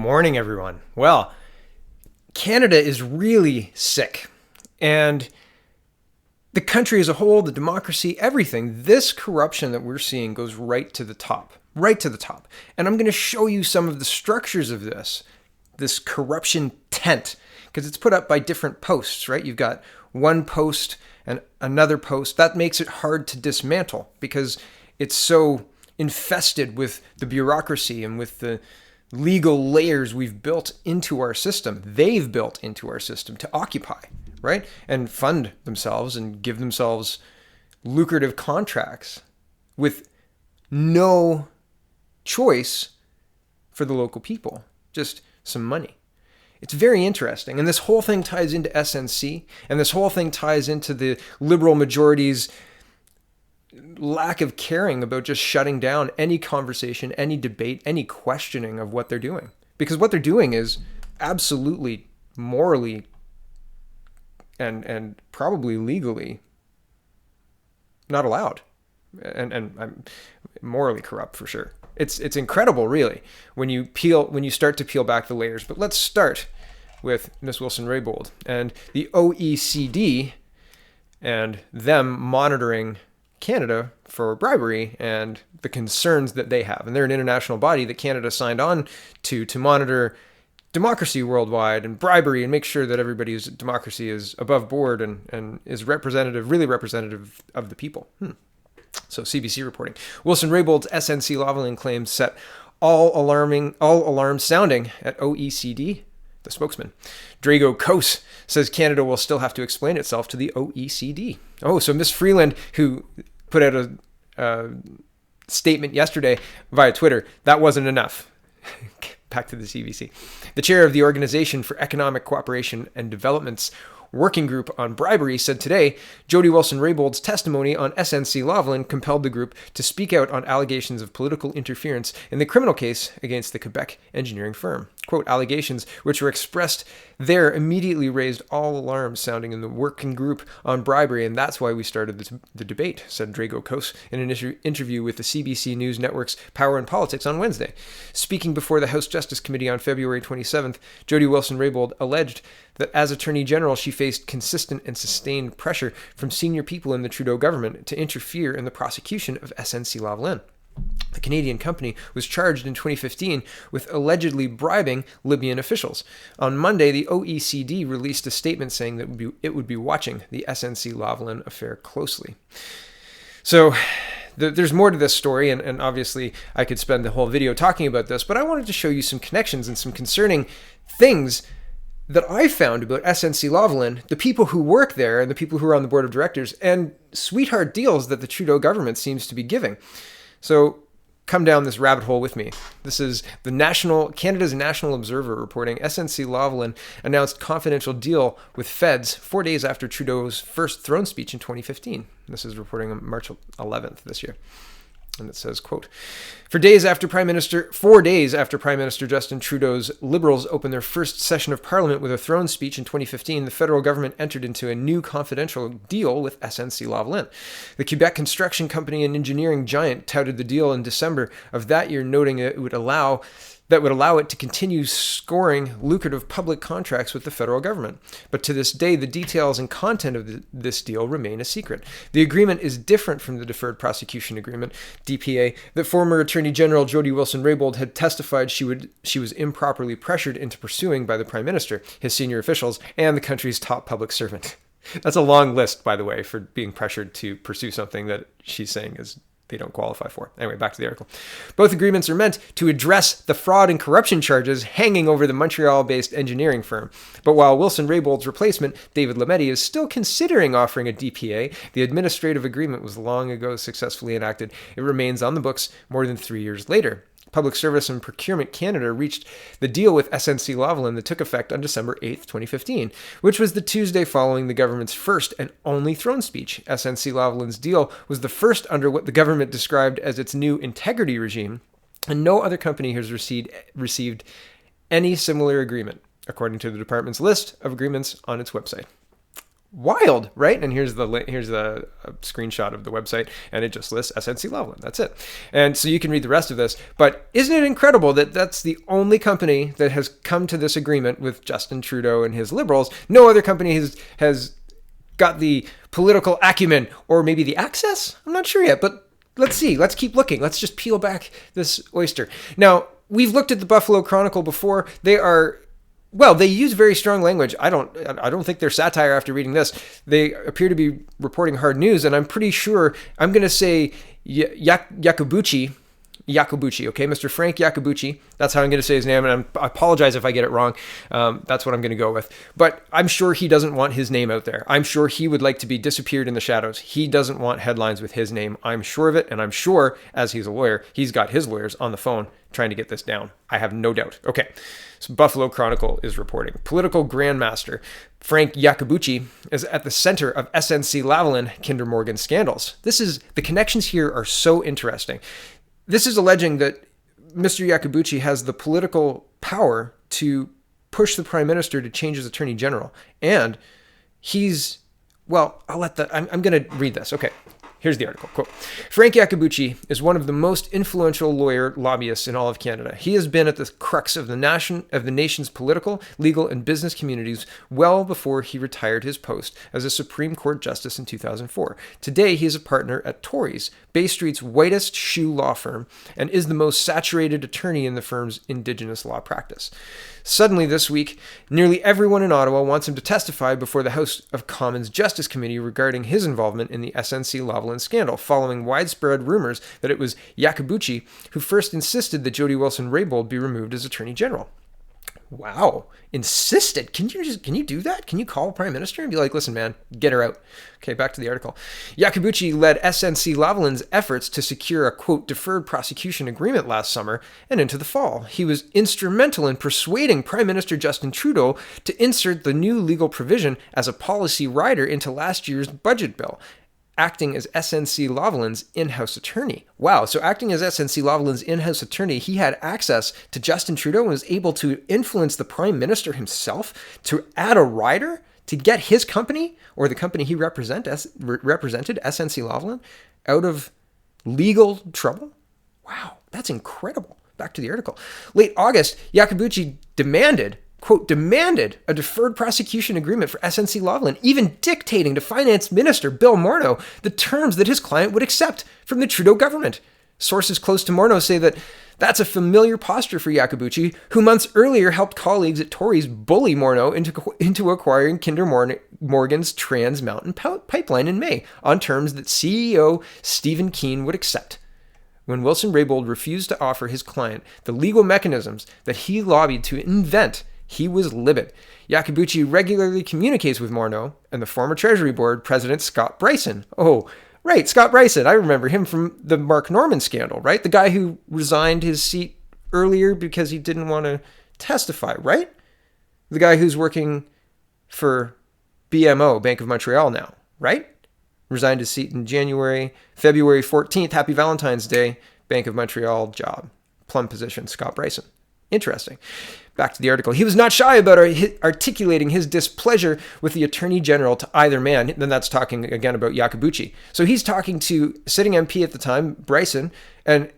Morning, everyone. Well, Canada is really sick, and the country as a whole, the democracy, everything, this corruption that we're seeing goes right to the top, right to the top. And I'm going to show you some of the structures of this corruption tent, because it's put up by different posts, right? You've got one post and another post. That makes it hard to dismantle because it's so infested with the bureaucracy and with the legal layers we've built into our system. They've built into our system to occupy, right? And fund themselves and give themselves lucrative contracts with no choice for the local people, just some money. It's very interesting. And this whole thing ties into SNC, and this whole thing ties into the Liberal majority's lack of caring about just shutting down any conversation, any debate, any questioning of what they're doing. Because what they're doing is absolutely morally and probably legally not allowed. And I'm morally corrupt for sure. It's incredible, really, when you start to peel back the layers. But let's start with Ms. Wilson-Raybould and the OECD and them monitoring Canada for bribery and the concerns that they have. And they're an international body that Canada signed on to monitor democracy worldwide and bribery and make sure that everybody's democracy is above board and is really representative of the people. So CBC reporting. Wilson-Raybould's SNC Lavalin claims set all alarms sounding at OECD. The spokesman, Iacobucci, says Canada will still have to explain itself to the OECD. Oh, so Ms. Freeland, who put out a statement yesterday via Twitter, that wasn't enough. Back to the CBC. The chair of the Organization for Economic Cooperation and Development's Working Group on Bribery said today Jody Wilson-Raybould's testimony on SNC Lavalin compelled the group to speak out on allegations of political interference in the criminal case against the Quebec engineering firm. Quote, allegations which were expressed there immediately raised all alarms sounding in the Working Group on Bribery, and that's why we started the debate, said Iacobucci in an interview with the CBC News Network's Power and Politics on Wednesday. Speaking before the House Justice Committee on February 27th, Jody Wilson-Raybould alleged that as Attorney General, she faced consistent and sustained pressure from senior people in the Trudeau government to interfere in the prosecution of SNC Lavalin. The Canadian company was charged in 2015 with allegedly bribing Libyan officials. On Monday, the OECD released a statement saying that it would be watching the SNC Lavalin affair closely. So there's more to this story, and obviously I could spend the whole video talking about this, but I wanted to show you some connections and some concerning things that I found about SNC Lavalin, the people who work there and the people who are on the board of directors, and sweetheart deals that the Trudeau government seems to be giving. So come down this rabbit hole with me. This is Canada's National Observer reporting SNC Lavalin announced confidential deal with feds 4 days after Trudeau's first throne speech in 2015. This is reporting on March 11th this year. And it says, quote, 4 days after Prime Minister Justin Trudeau's Liberals opened their first session of Parliament with a throne speech in 2015, the federal government entered into a new confidential deal with SNC Lavalin. The Quebec construction company and engineering giant touted the deal in December of that year, noting it would allow it to continue scoring lucrative public contracts with the federal government. But to this day, the details and content of this deal remain a secret. The agreement is different from the Deferred Prosecution Agreement, DPA, that former Attorney General Jody Wilson-Raybould had testified she was improperly pressured into pursuing by the Prime Minister, his senior officials, and the country's top public servant. That's a long list, by the way, for being pressured to pursue something that she's saying is they don't qualify for. Anyway, back to the article. Both agreements are meant to address the fraud and corruption charges hanging over the Montreal-based engineering firm. But while Wilson-Raybould's replacement, David Lametti, is still considering offering a DPA, the administrative agreement was long ago successfully enacted. It remains on the books more than 3 years later. Public Service and Procurement Canada reached the deal with SNC Lavalin that took effect on December 8, 2015, which was the Tuesday following the government's first and only throne speech. SNC Lavalin's deal was the first under what the government described as its new integrity regime, and no other company has received any similar agreement, according to the department's list of agreements on its website. Wild, right? And here's a screenshot of the website, and it just lists SNC Lavalin. That's it. And so you can read the rest of this. But isn't it incredible that that's the only company that has come to this agreement with Justin Trudeau and his Liberals? No other company has got the political acumen, or maybe the access. I'm not sure yet, but let's see. Let's keep looking. Let's just peel back this oyster. Now, we've looked at the Buffalo Chronicle before. They use very strong language. I don't think they're satire after reading this. They appear to be reporting hard news, and I'm pretty sure I'm going to say Iacobucci, okay, Mr. Frank Iacobucci. That's how I'm going to say his name, and I apologize if I get it wrong. That's what I'm going to go with. But I'm sure he doesn't want his name out there. I'm sure he would like to be disappeared in the shadows. He doesn't want headlines with his name. I'm sure of it, and I'm sure, as he's a lawyer, he's got his lawyers on the phone trying to get this down. I have no doubt. Okay, so Buffalo Chronicle is reporting. Political grandmaster Frank Iacobucci is at the center of SNC Lavalin Kinder Morgan scandals. The connections here are so interesting. This is alleging that Mr. Iacobucci has the political power to push the prime minister to change his attorney general. And I'm going to read this. Okay. Here's the article. Quote, Frank Iacobucci is one of the most influential lawyer lobbyists in all of Canada. He has been at the crux of the nation's political, legal, and business communities well before he retired his post as a Supreme Court justice in 2004. Today, he is a partner at Tories, Bay Street's whitest shoe law firm, and is the most saturated attorney in the firm's Indigenous law practice. Suddenly this week, nearly everyone in Ottawa wants him to testify before the House of Commons Justice Committee regarding his involvement in the SNC Lavalin scandal, following widespread rumors that it was Iacobucci who first insisted that Jody Wilson-Raybould be removed as Attorney General. Wow. Insisted? Can you do that? Can you call a prime minister and be like, listen, man, get her out? Okay, back to the article. Iacobucci led SNC Lavalin's efforts to secure a, quote, deferred prosecution agreement last summer and into the fall. He was instrumental in persuading Prime Minister Justin Trudeau to insert the new legal provision as a policy rider into last year's budget bill, acting as SNC Lavalin's in-house attorney. Wow, so acting as SNC Lavalin's in-house attorney, he had access to Justin Trudeau and was able to influence the Prime Minister himself to add a rider to get his company, or the company he represented, SNC Lavalin, out of legal trouble? Wow, that's incredible. Back to the article. Late August, Iacobucci demanded a deferred prosecution agreement for SNC Lavalin, even dictating to Finance Minister Bill Morneau the terms that his client would accept from the Trudeau government. Sources close to Morneau say that that's a familiar posture for Iacobucci, who months earlier helped colleagues at Tories bully Morneau into acquiring Kinder Morgan's Trans Mountain pipeline in May on terms that CEO Stephen Keane would accept. When Wilson-Raybould refused to offer his client the legal mechanisms that he lobbied to invent, he was livid. Iacobucci regularly communicates with Morneau and the former Treasury Board President Scott Bryson. Oh, right, Scott Bryson. I remember him from the Mark Norman scandal, right? The guy who resigned his seat earlier because he didn't want to testify, right? The guy who's working for BMO, Bank of Montreal now, right? Resigned his seat in January, February 14th. Happy Valentine's Day, Bank of Montreal job. Plum position, Scott Bryson. Interesting. Back to the article. He was not shy about articulating his displeasure with the Attorney General to either man. Then that's talking again about Iacobucci. So he's talking to sitting MP at the time, Bryson, and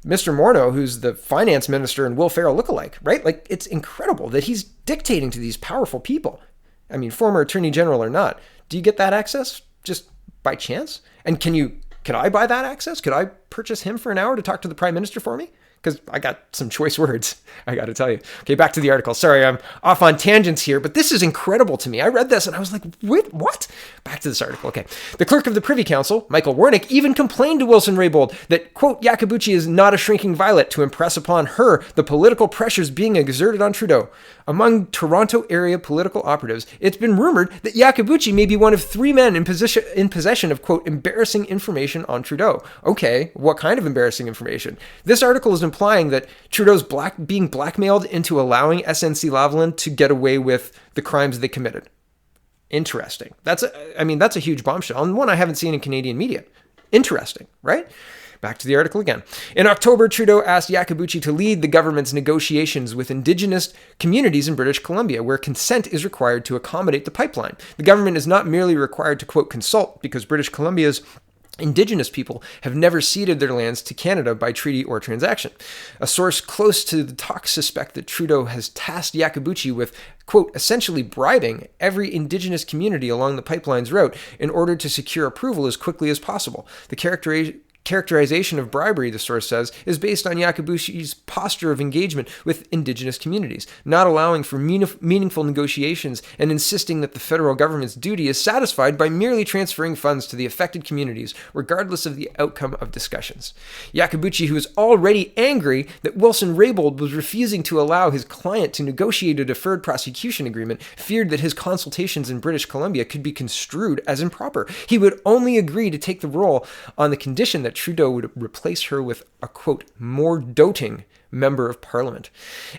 Mr. Morneau, who's the finance minister and Will Ferrell lookalike, right? Like, it's incredible that he's dictating to these powerful people. I mean, former Attorney General or not. Do you get that access just by chance? And can I buy that access? Could I purchase him for an hour to talk to the Prime Minister for me? Because I got some choice words, I got to tell you. Okay, back to the article. Sorry, I'm off on tangents here, but this is incredible to me. I read this and I was like, wait, what? Back to this article. Okay. The clerk of the Privy Council, Michael Warnick, even complained to Wilson-Raybould that, quote, Iacobucci is not a shrinking violet to impress upon her the political pressures being exerted on Trudeau. Among Toronto area political operatives, it's been rumored that Iacobucci may be one of three men in possession of, quote, embarrassing information on Trudeau. Okay, what kind of embarrassing information? This article is implying that Trudeau's being blackmailed into allowing SNC Lavalin to get away with the crimes they committed. Interesting. That's a huge bombshell, and one I haven't seen in Canadian media. Interesting, right? Back to the article again. In October, Trudeau asked Iacobucci to lead the government's negotiations with Indigenous communities in British Columbia, where consent is required to accommodate the pipeline. The government is not merely required to, quote, consult, because British Columbia's Indigenous people have never ceded their lands to Canada by treaty or transaction. A source close to the talks suspect that Trudeau has tasked Iacobucci with, quote, essentially bribing every Indigenous community along the pipeline's route in order to secure approval as quickly as possible. The characterization of bribery, the source says, is based on Iacobucci's posture of engagement with Indigenous communities, not allowing for meaningful negotiations and insisting that the federal government's duty is satisfied by merely transferring funds to the affected communities, regardless of the outcome of discussions. Iacobucci, who is already angry that Wilson Raybould was refusing to allow his client to negotiate a deferred prosecution agreement, feared that his consultations in British Columbia could be construed as improper. He would only agree to take the role on the condition that Trudeau would replace her with a, quote, more doting member of parliament.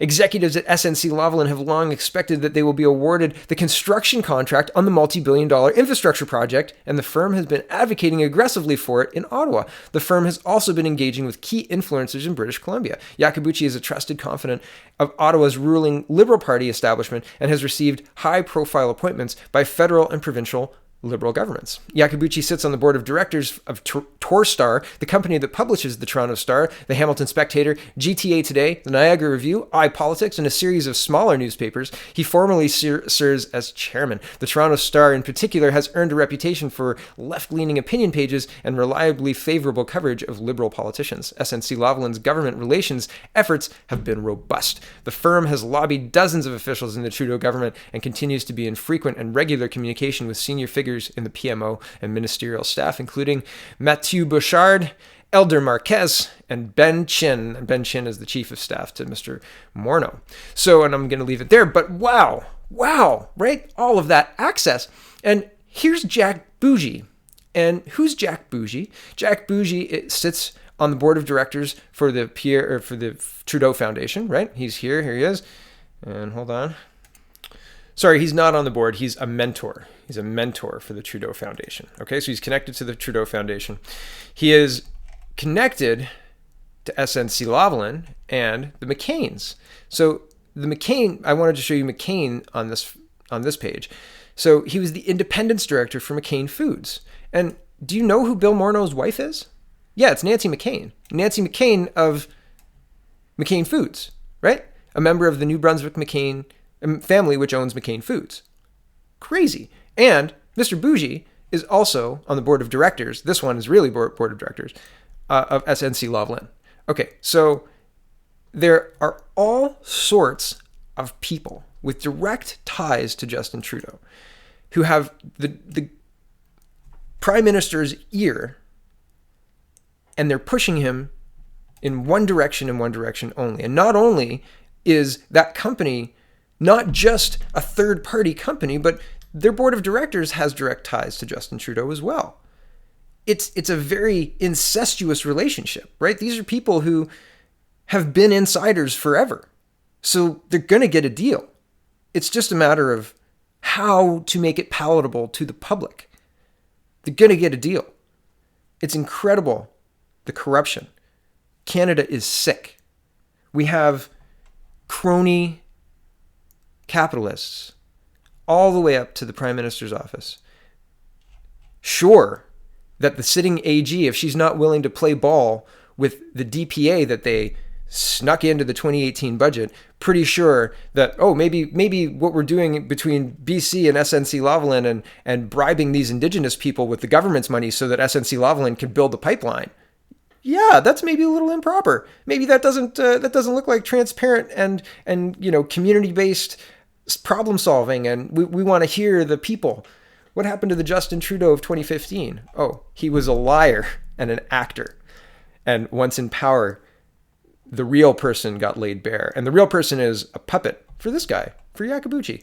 Executives at SNC Lavalin have long expected that they will be awarded the construction contract on the multi-billion-dollar infrastructure project, and the firm has been advocating aggressively for it in Ottawa. The firm has also been engaging with key influencers in British Columbia. Iacobucci is a trusted confidant of Ottawa's ruling Liberal Party establishment and has received high-profile appointments by federal and provincial Liberal governments. Iacobucci sits on the board of directors of Torstar, the company that publishes the Toronto Star, the Hamilton Spectator, GTA Today, the Niagara Review, iPolitics, and a series of smaller newspapers. He formerly serves as chairman. The Toronto Star, in particular, has earned a reputation for left-leaning opinion pages and reliably favorable coverage of Liberal politicians. SNC Lavalin's government relations efforts have been robust. The firm has lobbied dozens of officials in the Trudeau government and continues to be in frequent and regular communication with senior figures in the PMO and ministerial staff, including Mathieu Bouchard, Elder Marquez, and Ben Chin. And Ben Chin is the chief of staff to Mr. Morneau. So, and I'm going to leave it there, but wow, right? All of that access. And here's Jack Bougie. And who's Jack Bougie? Jack Bougie sits on the board of directors for the Trudeau Foundation, right? He's here he is. And hold on. Sorry, he's not on the board. He's a mentor. He's a mentor for the Trudeau Foundation. Okay, so he's connected to the Trudeau Foundation. He is connected to SNC Lavalin and the Mccains. So the Mccain, I wanted to show you Mccain on this page. So he was the independence director for Mccain Foods. And do you know who Bill Morneau's wife is? Yeah, it's Nancy McCain. Nancy McCain of Mccain Foods, right? A member of the New Brunswick McCain family, which owns Mccain Foods. Crazy. And Mr. Bougie is also on the board of directors. This one is really board of directors of SNC Lavalin. Okay, so there are all sorts of people with direct ties to Justin Trudeau who have the Prime Minister's ear, and they're pushing him in one direction and one direction only. And not only is that company not just a third-party company, but their board of directors has direct ties to Justin Trudeau as well. It's a very incestuous relationship, right? These are people who have been insiders forever. So they're going to get a deal. It's just a matter of how to make it palatable to the public. They're going to get a deal. It's incredible, the corruption. Canada is sick. We have crony capitalists all the way up to the Prime Minister's office. Sure that the sitting AG, if she's not willing to play ball with the DPA that they snuck into the 2018 budget, pretty sure that, maybe what we're doing between BC and SNC Lavalin and bribing these Indigenous people with the government's money so that SNC Lavalin can build the pipeline. Yeah, that's maybe a little improper. Maybe that doesn't look like transparent and community-based problem solving, and we want to hear the people. What happened to the Justin Trudeau of 2015? Oh, he was a liar and an actor. And once in power, the real person got laid bare. And the real person is a puppet for this guy, for Iacobucci,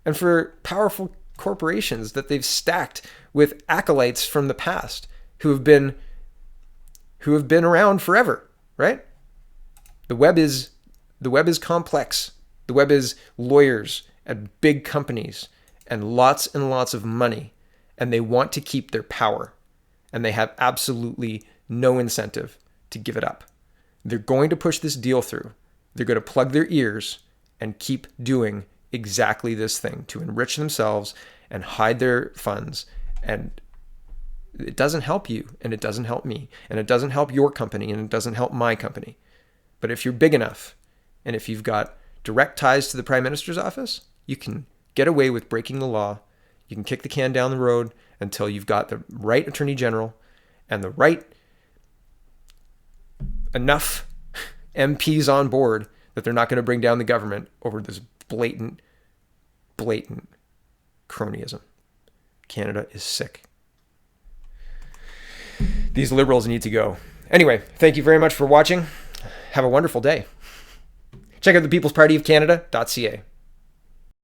and for powerful corporations that they've stacked with acolytes from the past who have been around forever, right? The web is complex. The web is lawyers at big companies and lots of money, and they want to keep their power, and they have absolutely no incentive to give it up. They're going to push this deal through. They're going to plug their ears and keep doing exactly this thing to enrich themselves and hide their funds. And it doesn't help you, and it doesn't help me, and it doesn't help your company, and it doesn't help my company. But if you're big enough, and if you've got direct ties to the Prime Minister's office, you can get away with breaking the law. You can kick the can down the road until you've got the right Attorney General and the right enough MPs on board that they're not going to bring down the government over this blatant cronyism. Canada is sick. These Liberals need to go. Anyway, thank you very much for watching. Have a wonderful day. Check out the People's Party of Canada.ca.